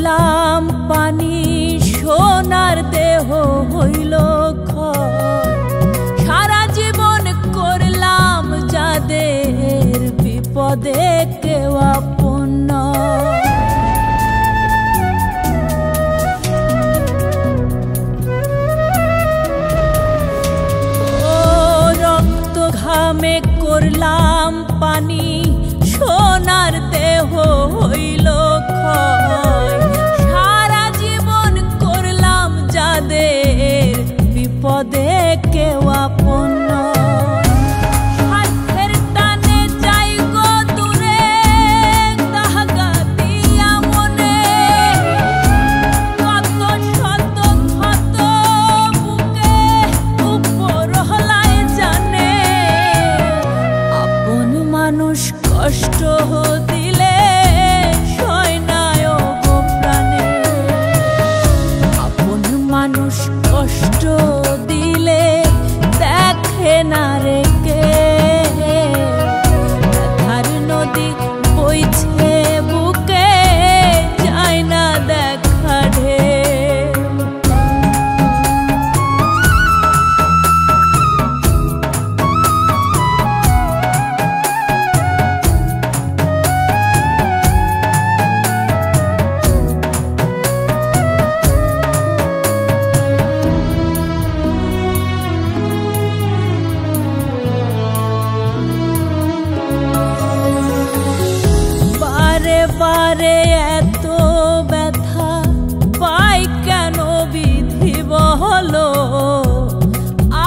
করলাম পানি সোনার দেহ হইল ক্ষয় সারা জীবন করলাম যাদের বিপদে কেউ আপন নয় ও রক্ত ঘামে করলাম পানি সোনার দেহ হইল ক্ষয় সারা জীবন করলাম যাদের বিপদে কেউ আপন নয় হাতের টানে যাই গো দূরে দাগা দিয়া মনে কত শত ক্ষত বুকে উপর হলায় জানে আপন মানুষ কষ্ট দিলে সয় না গো প্রাণে আপন মানুষ কষ্ট দিলে দেখে না রে কে ব্যথার নদী বইছে বুকে যায় না দেখা ঢেউ বারে এত ব্যথা পাই কেন বিধি বহলো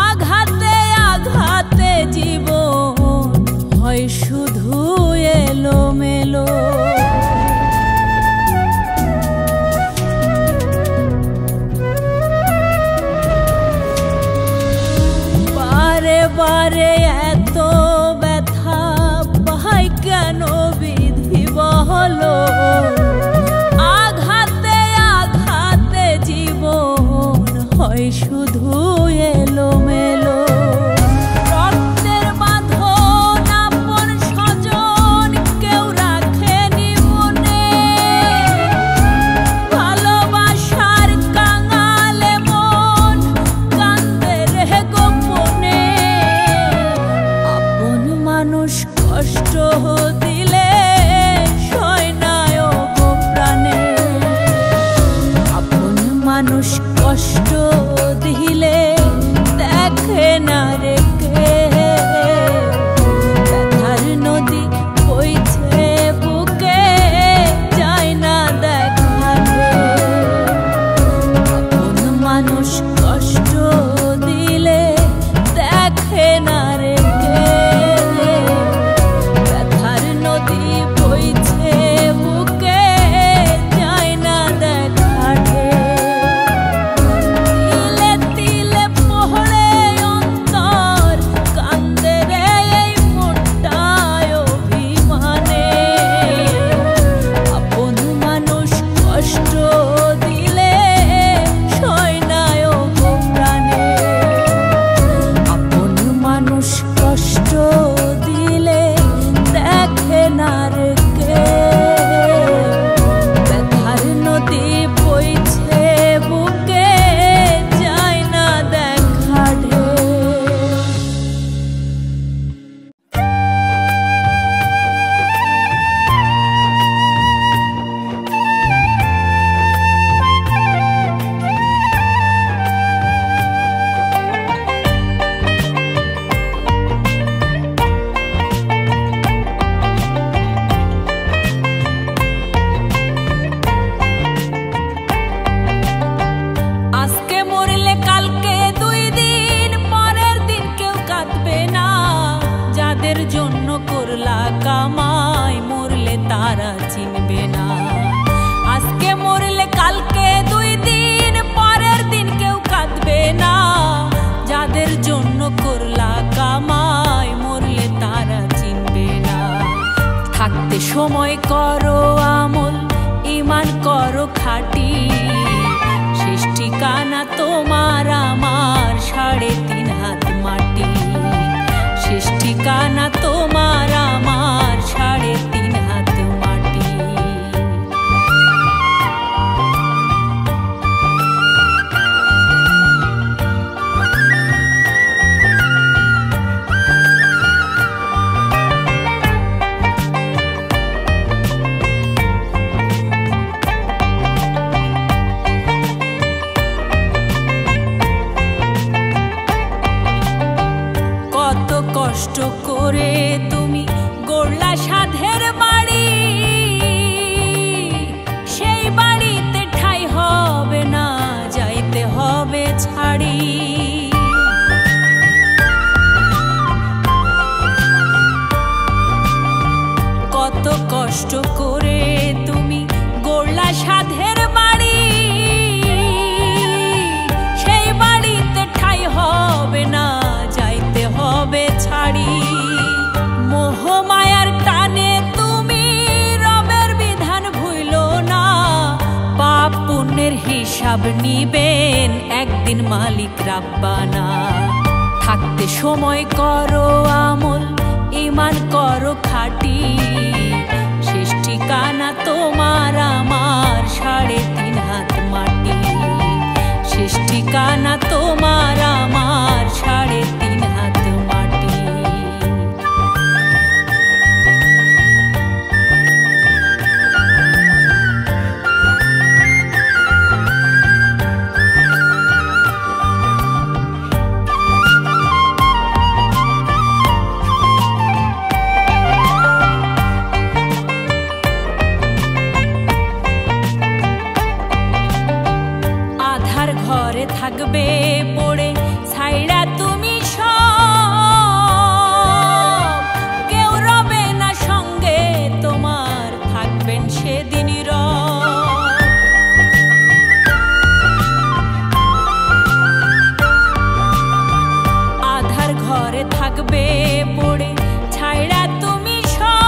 আঘাতে আঘাতে জীবন হয় শুধু এলোমেলো বারে বারে এত ব্যথা পাই কেন বিধি বহলো আঘাতে আঘাতে জীবন হয় শুধু এলোমেলো রক্তের বাঁধন আপন স্বজন কেউ রাখেনি মনে ভালোবাসার কাঙালে মন কান্দে রে গোপনে আপন মানুষ কষ্ট দিলে সয় না গো প্রাণে আপন মানুষ কষ্ট দিলে দেখে না রে কে ব্যথার নদী বইছে বুকে যায় না দেখা আপন মানুষ কষ্ট দিলে দেখে না রে কে ব্যথার নদী বইছে বুকে যায় না দেখা তিলে তিলে পড়ে অন্তর কান্দে রে এই মনটায় অভিমানে আপন মানুষ কষ্ট দিলে সয় না গো প্রাণে আপন মানুষ কষ্ট দিলে দেখে না রে কে ব্যথার নদী বইছে বুকে যায় না দেখা ঢেউ আজকে মরলে কালকে 2 দিন পরের দিন কেউ কাঁদবে না যাদের জন্য করলা কামাই মরলে তারা চিনবে না আজকে মরলে কালকে 2 দিন পরের দিন কেউ কাঁদবে না যাদের জন্য করলা কামাই মরলে তারা চিনবে না থাকতে সময় করো আমল ঈমান করো খাঁটি শেষ ঠিকানা তোমার আমার 3.5 হাত মাটি শেষ ঠিকানা তোমার আমার 3.5 হাত মাটি কষ্ট করে তুমি গড়লা সাধের বাড়ি, সেই বাড়িতে ঠাঁই হবে না, যাইতে হবে ছাড়ি। কত কষ্ট করে তুমি গড়লা সাধের বাড়ি, সেই বাড়িতে ঠাঁই হবে না, যাইতে হবে ছাড়ি। মোহ মায়ার টানে তুমি রবের বিধান ভুইলো না, পাপ পুণ্যের হিসাব নিবেন একদিন মালিক রাব্বানা। থাকতে সময় করো আমল, ঈমান করো খাঁটি, শেষ ঠিকানা তোমার আমার 3.5 হাত মাটি। শেষ ঠিকানা তোমার আমার 3.5 হাত মাটি। ঘরে থাকবে পড়ে ছাইড়া তুমি সব, কেউ রবে না সঙ্গে তোমার, থাকবেন সেদিন রব। আধার ঘরে থাকবে পড়ে ছাইড়া তুমি সব,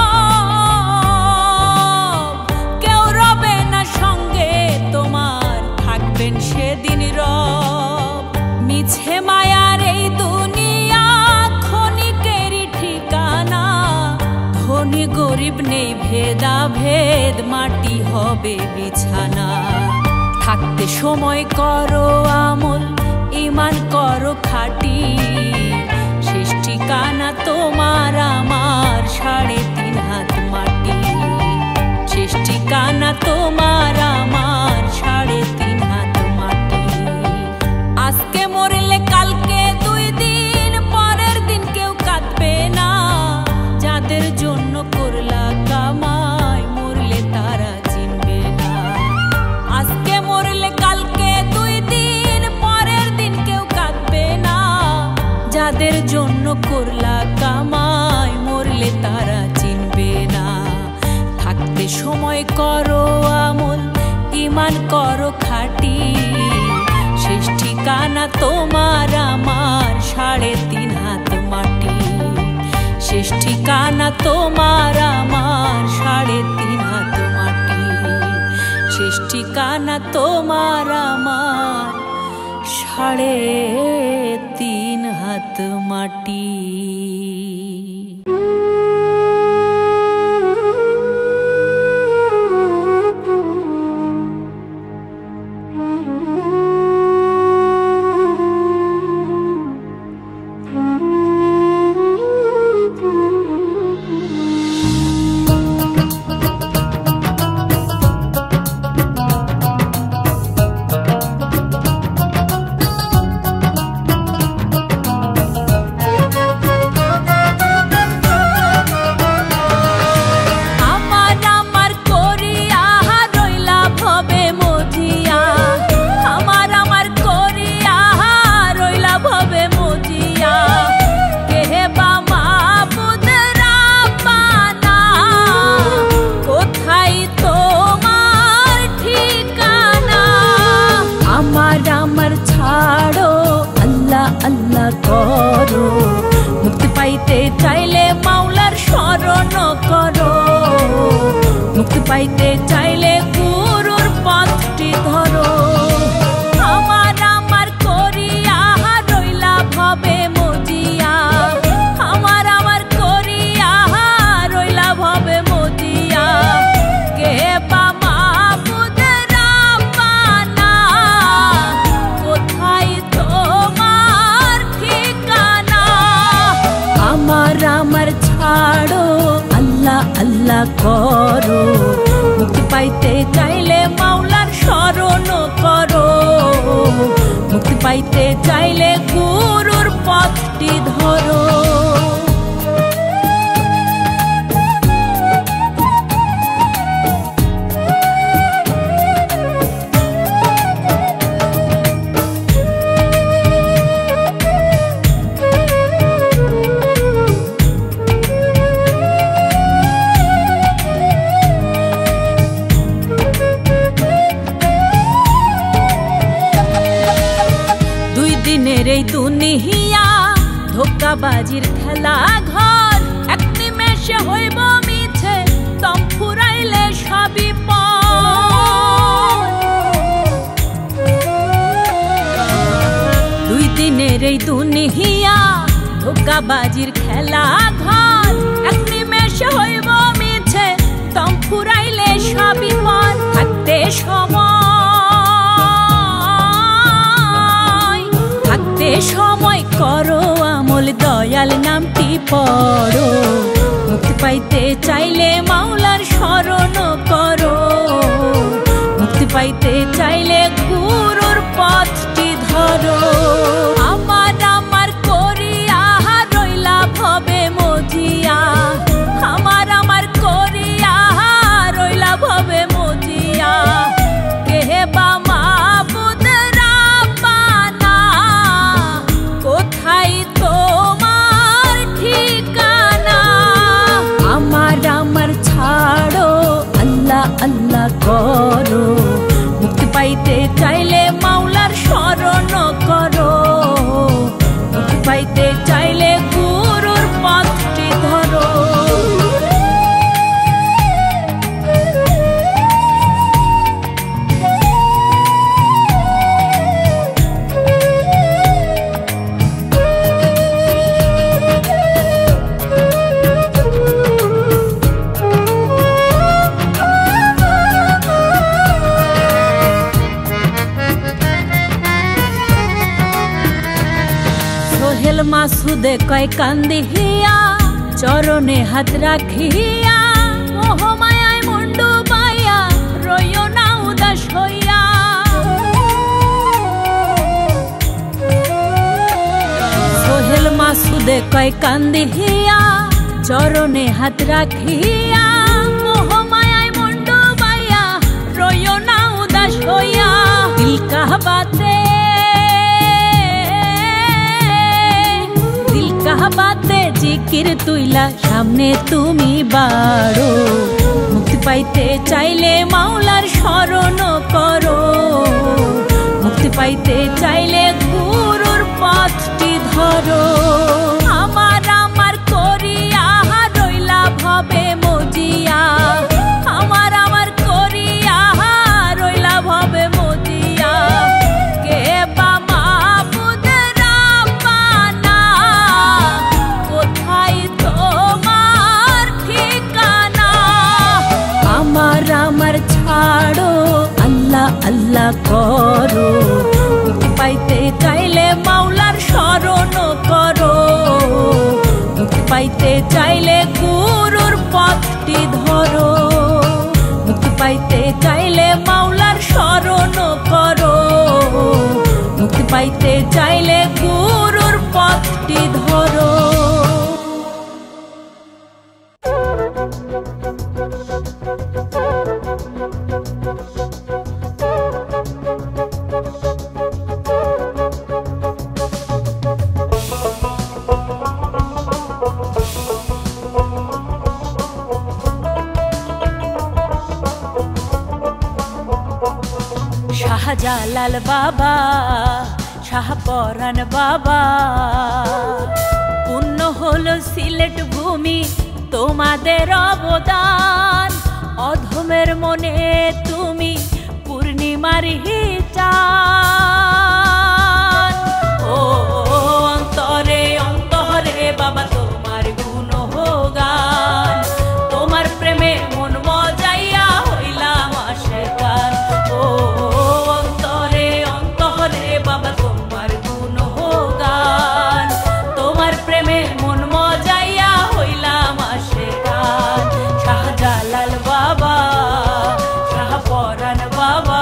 কেউ রবে না সঙ্গে তোমার, থাকবেন সেদিন রব। মিছে মায়ার এই দুনিয়া ক্ষণিকেরই ঠিকানা, ধনী গরিব নেই ভেদা ভেদ, মাটি হবে বিছানা। থাকতে সময় করো আমল, ঈমান করো খাঁটি, শেষ ঠিকানা তোমার আমার 3.5 হাত মাটি। শেষ ঠিকানা তোমার আমার 3.5 হাত মাটি। আজকে মরলে কালকে 2 দিন, পরের দিন কেউ কাঁদবে না, যাদের জন্য করলা কামাই মরলে তারা চিনবে না। আজকে মরলে কালকে 2 দিন, পরের দিন কেউ কাঁদবে না, যাদের জন্য করলা কামাই মরলে তারা চিনবে না। থাকতে সময় করো আমল, ঈমান করো খাঁটি, শেষ ঠিকানা তোমার আমার 3.5 হাত মাটি। শেষ ঠিকানা তোমার আমার 3.5 হাত মাটি। শেষ ঠিকানা তোমার আমার 3.5 হাত মাটি। করো, মুক্তি পাইতে চাইলে মাওলার শরণ করো, মুক্তি পাইতে চাইলে গুরুর পথটি ধরো। আমার আমার করিয়া রইলা ভবে মজিয়া, আমার আমার করিয়া রইলা ভবে মজিয়া, কে বা মাবুদ রাব্বানা, কোথায় তোমার ঠিকানা? আমার আমার ছাড়ো, আল্লাহ আল্লাহ করো, মুক্তি পাইতে চাইলে মাওলার শরণ করো, মুক্তি পাইতে চাইলে গুরুর পথটি ধরো। ধোঁকাবাজির খেলা ঘর এক নিমেষে হইব মিছে দম ফুরাইলে সবই দুই দিনের এই দুনিয়া ধোঁকাবাজির খেলা ঘর এক নিমেষে হইব মিছে দম ফুরাইলে সবই পর থাকতে সময় করো আমল দয়াল নামটি পড়ো মুক্তি পাইতে চাইলে মাওলার শরণ করো মুক্তি পাইতে চাইলে গুরুর পথটি ধরো আমার আমার করিয়া রইলা ভবে মজিয়া আমার আমার করিয়া রইলা ভবে মজিয়া কেহে বা মাবুদ রাব্বানা কোথায় তোমার ঠিকানা আমার আমার ছাড়ো আল্লাহ আল্লাহ করো মুক্তি পাইতে চাইলে মাওলার শরণ করো মুক্তি পাইতে চাইলে গুরুর পথটি ধরো মাসুদে কয় কান্দিহিয়া চরণে হাত রাখিয়া মোহমায়ায় মুন্ডু পাইয়া রইও না উদাস হইয়া সোহেল মাসুদে কয় কান্দিহিয়া চরণে হাত রাখিয়া মোহমায়ায় মুন্ডু পাইয়া রইও না উদাস হইয়া দিল কাহবাতে কাহবাতে জিকির তুইলা সামনে তুমি বাড়ো মুক্তি পাইতে চাইলে মাওলার শরণ করো মুক্তি পাইতে চাইলে গুরুর পথটি ধরো আমার আমার করিয়া রইলা ভবে মজিয়া আমার আমার করিয়া রইলা ভবে মজিয়া কে বা আমার ছাড়ো আল্লাহ আল্লাহ করো মুক্তি পাইতে চাইলে মাওলার শরণ করো মুক্তি পাইতে চাইলে গুরুর পথটি ধরো মুক্তি পাইতে চাইলে মাওলার শরণ করো মুক্তি পাইতে চাইলে গুরুর পথটি ধরো শাহজালাল বাবা শাহপরাণ বাবা পূর্ণ হলো সিলেট ভূমি তোমাদের অবদান অধমের মনে তুমি পূর্ণিমার চাঁদ ও অন্তরে অন্তরে বাবা তোমার গুণগান তোমার প্রেমে মন মজাইয়া হইলাম আশিকান ও বাবা তোমার গুণগান তোমার প্রেমে মন মজাইয়া হইলাম আশিকান শাহজালাল বাবা শাহপরাণ বাবা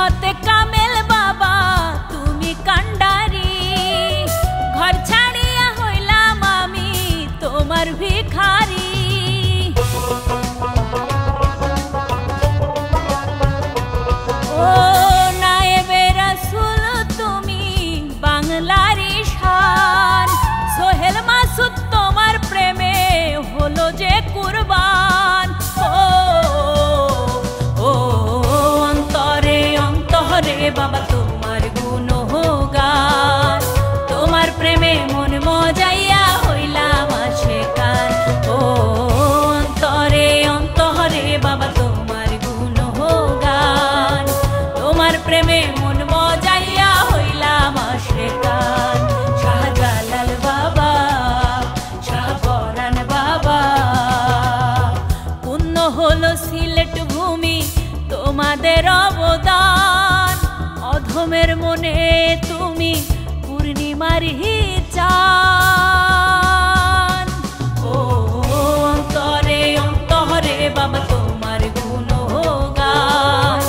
হজরতে কামেল বাবা তুমি কান্ডারি, ঘর ছাড়িয়া হইলাম আমি তোমার ভিখারি। ও নায়েবে রাসূল তুমি বাংলারি শান, সোহেল মাসুদ তোমার প্রেমে হলো যে কুরবান। অন্তরে অন্তরে বাবা তোমার গুণগান, তোমার প্রেমে মন মজাইয়া হইলাম আশিকান। ও অন্তরে অন্তরে বাবা তোমার গুণগান, তোমার প্রেমে মন মজাইয়া হইলাম আশিকান। শাহজালাল বাবা শাহপরাণ বাবা, পুণ্য হলো সিলেট ভূমি তোমাদের অবদান, অধমের মনে তুমি পূর্ণিমার চান। ও অন্তরে অন্তরে বাবা তোমার গুণগান,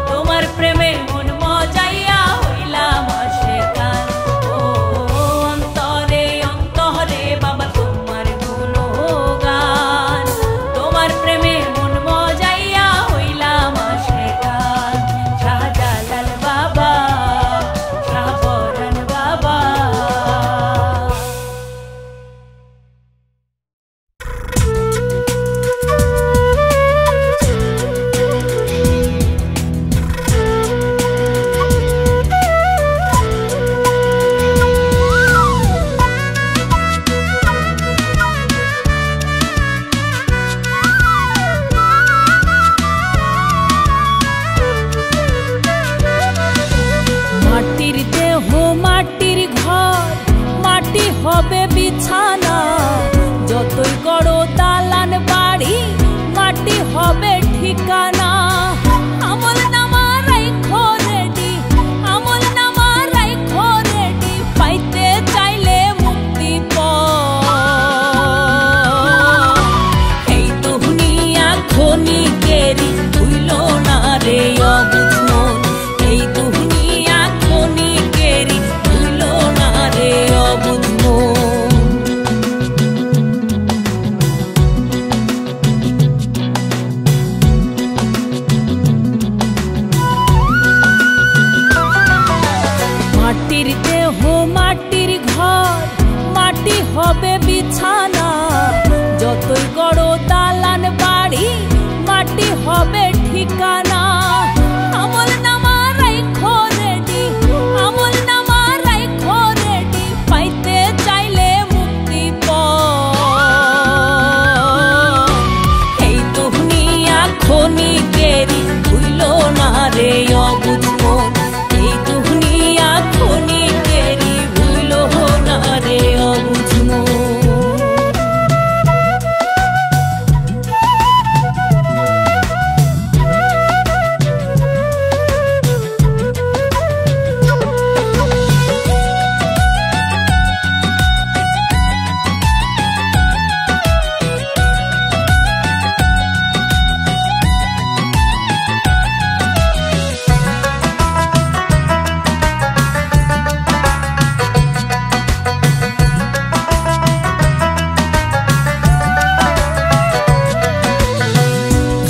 তোমার প্রেমে মন মজাইয়া হইলাম আশিকান। ও অন্তরে অন্তরে বাবা তোমার গুণগান, তোমার প্রেমে মন মজাইয়া হইলাম আশিকান। শাহজালাল বাবা শাহপরাণ বাবা। মাটির দেহ মাটির ঘর, মাটি হবে বিছানা, যতই গড়ো দালান বাড়ি মাটি হবে ঠিকানা। আমল নামা রাইখো রেডি, আমল নামা রাইখো রেডি, পাইতে চাইলে মুক্তি পথ। এই দুনিয়া ক্ষণিকেরই, ভুইল না রে অবুঝ মন। এই দুনিয়া ক্ষণিকেরই, ভুইল না রে অবুঝ মন। মাটির দেহ মাটির ঘর, মাটি হবে বিছানা, যতই গড়ো দালান বাড়ি মাটি হবে ঠিকানা। আমল নামা রাইখো রেডি, আমল নামা রাইখো রেডি, পাইতে চাইলে মুক্তি পথ। এই দুনিয়া ক্ষণিকেরই, ভুইল না রে অবুঝ মন। এই দুনিয়া ক্ষণিকেরই, ভুইল না রে অবুঝ মন।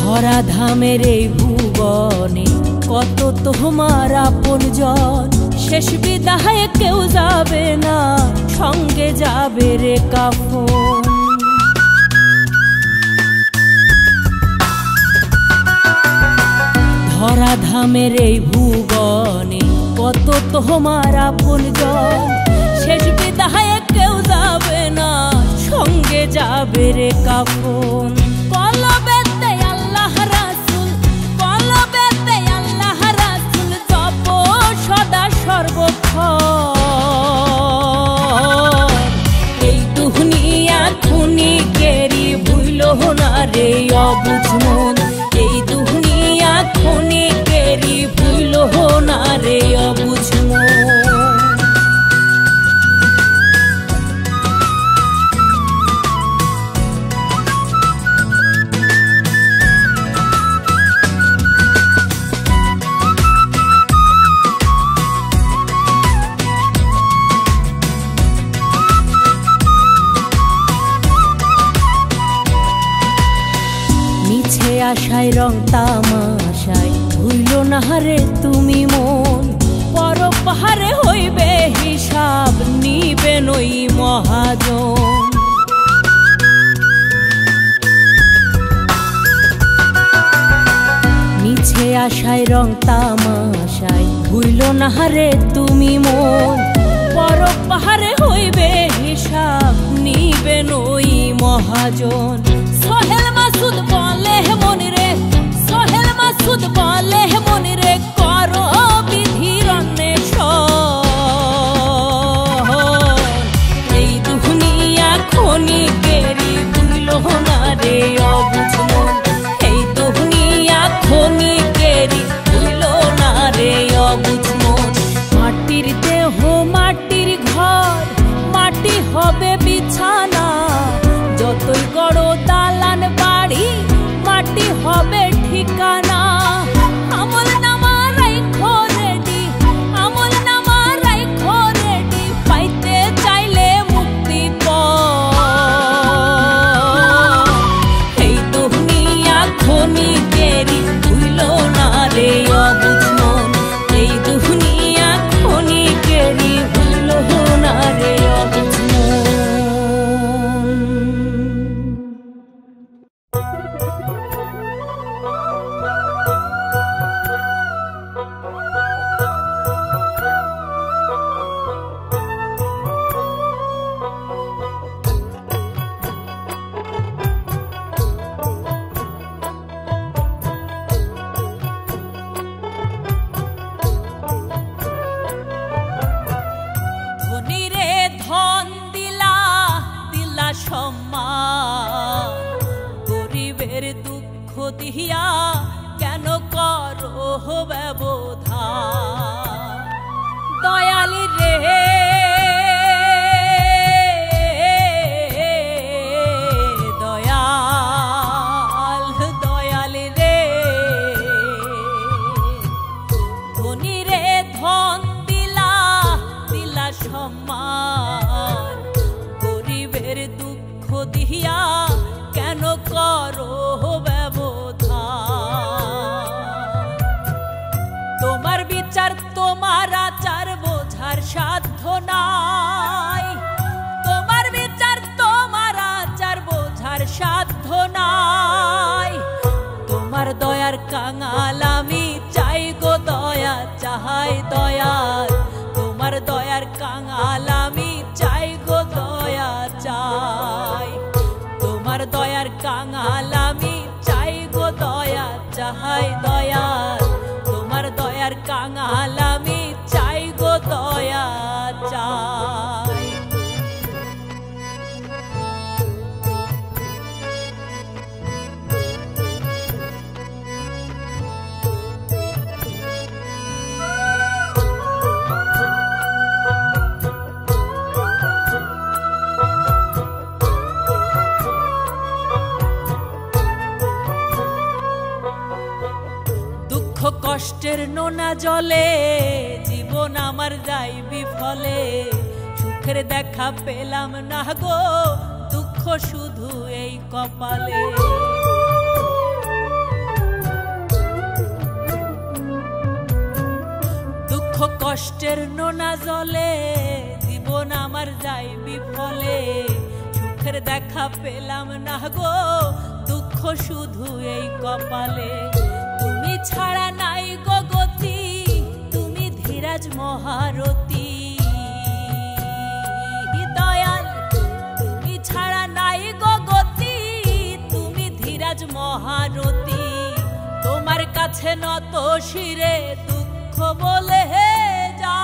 ধরাধামের এই ভুবনে কত তোমার আপনজন, শেষ বিদায় কেউ যাবে না, সঙ্গে যাবে রে কাফন। ধরাধামের এই ভুবনে কত তোমার আপনজন, শেষ বিদায় কেউ যাবে না, সঙ্গে যাবে রে কাফন। কলবেতে আল্লাহ রাসূল, কলবেতে আল্লাহ রাসূল, জপ সদা সর্বক্ষণ। এই দুনিয়া ক্ষণিকেরই, ভুইল না রে অবুঝ মন। এই দুনিয়া ক্ষণিকেরই, ভুইল না রে অবুঝ মন। তামাশায় হইল না রে তুমি মন, পর পাহাড়ে হইবে হিসাব নিবেন ওই মহাজন। মিছে আশায় রং তামাশায় হইল না রে তুমি মন, পর পাহাড়ে হইবে হিসাব নিবেন ওই মহাজন। সোহেল মাসুদ বলে মনিরে, সোহেল মাসুদ বলে মনিরে, করো বিধির অন্বেষণ। এই দুনিয়া ক্ষণিকেরই ভুইল না রে অবুঝ মন, এই দুনিয়া ক্ষণিকেরই ভুইল না রে অবুঝ মন। মাটির দেহ মাটির ঘর, মাটি হবে বিছানা, যতই গড় দালান বাড়ি মাটি হবে ঠিকানা। আমল নামা রাইখো রেডি, আমল নামা রাইখো রেডি, পাইতে চাইলে মুক্তি পথ। এই দুনিয়া ক্ষণিকেরই ভুইল না রে অবুঝ মন, এই দুনিয়া ক্ষণিকেরই ভুইল না রে অবুঝ মন। ধনীরে ধন দিলা দিলা সম্মান, গরিবের দুঃখ দিয়া কেন করো ব্যবধান। দয়ালি রে দয়াল, দয়ালি রে ধনীরে ধন দিলা দিলা সম্মান, গরিবের দুঃখ দিয়া কেন করো ব্যবধান। তোমার বিচার তোমার আচার বোঝার সাধ্য নাই, তোমার বিচার তোমার আচার বোঝার সাধ্য নাই। তোমার দয়ার কাঙাল আমি চাই গো দয়া চাহাই দয়াল, তোমার দয়ার কাঙাল আমি চাই গো দয়া চাই। তোমার দয়ার কাঙাল আমি চাই গো দয়া চাহাই দয়াল, তোমার দয়ার কাঙাল আমি চাই গো দয়া চাই। দুঃখ কষ্টের নোনা জলে জীবন আমার যাই বিফলে, সুখের দেখা পেলাম না গো দুঃখ শুধু এই কপালে। দুঃখ কষ্টের নোনা জলে জীবন আমার যাই বিফলে, সুখের দেখা পেলাম না গো দুঃখ শুধু এই কপালে। তুমি ছাড়া নাই গো গতি, তুমি ধীরাজ মহারথী দয়াল, তুমি ছাড়া নাই গো গতি, তুমি ধীরাজ মহারথী। তোমার কাছে নত শিরে দুঃখ বলে যা,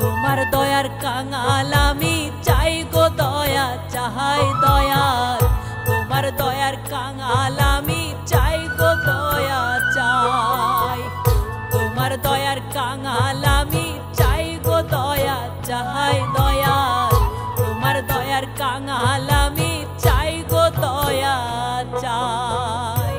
তোমার দয়ার কাঙাল আমি চাই গো দয়া চাহাই দয়াল, তোমার দয়ার কাঙাল আমি চাই গো দয়া চাই। তোমার দয়ার কাঙাল আমি চাই গো দয়া চাহাই দয়াল, তোমার দয়ার কাঙাল আমি চাই গো দয়া চাই।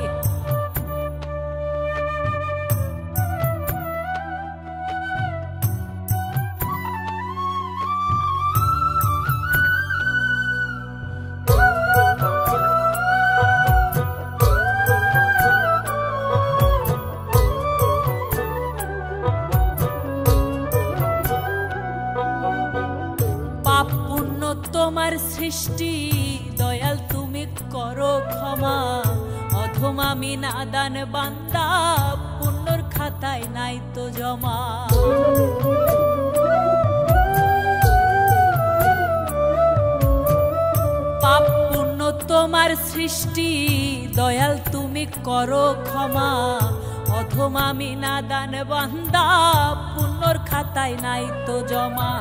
সৃষ্টি দয়াল তুমি করো ক্ষমা, অধম আমি নাদান বান্দা, পুণ্যর খাতায় নাই তো জমা। পাপ পুণ্য তোমার সৃষ্টি দয়াল তুমি করো ক্ষমা, অধম আমি নাদান বান্দা, পুণ্যর খাতায় নাই তো জমা।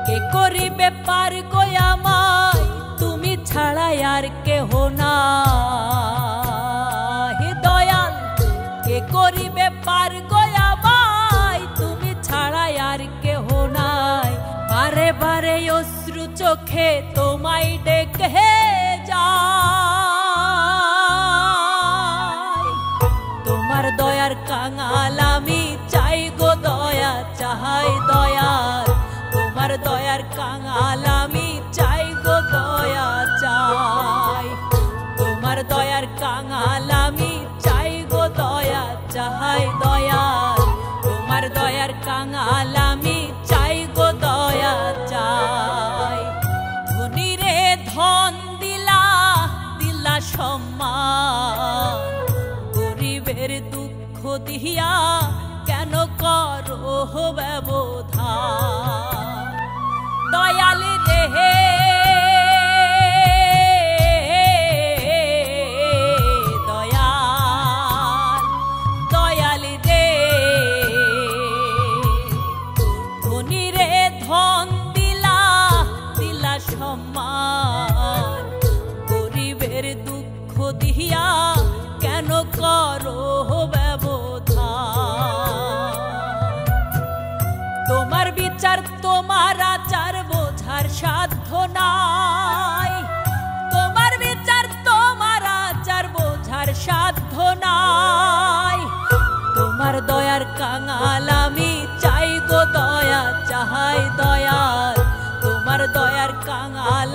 কে করিবে পার গো আমায়, তুমি ছাড়া আর কেহ নাই। দয়াল কে করিবে পার গো আমায়, তুমি ছাড়া আর কেহ নাই। বারে বারে অশ্রু চোখে তোমায় ডেকে যাই, তোমার দয়ার কাঙাল আমি চাই গো দয়া চাহাই দয়াল, তোমার দয়ার কাঙাল আমি চাই গো দয়া চাই, তোমার দয়ার কাঙাল আমি চাই গো দয়া চাহাই দয়াল, তোমার দয়ার কাঙাল আমি চাই গো দয়া চাই। ধনী রে ধন দিলা দিলা সম্মান, গরিবের দুঃখ দিয়া কেন করো ব্যবধান। দয়াল রে দয়াল, দয়াল রে ধনী রে ধন দিলা দিলা সম্মান, গরিবের দুঃখ দিয়া কেন করো ব্যবধান। তোমার বিচার তোমার আচার বোঝার সাধ্য নাই, তোমার বিচার তোমার আচার বোঝার সাধ্য নাই। তোমার দয়ার কাঙাল আমি চাই গো দয়া চাহাই দয়াল, তোমার দয়ার কাঙাল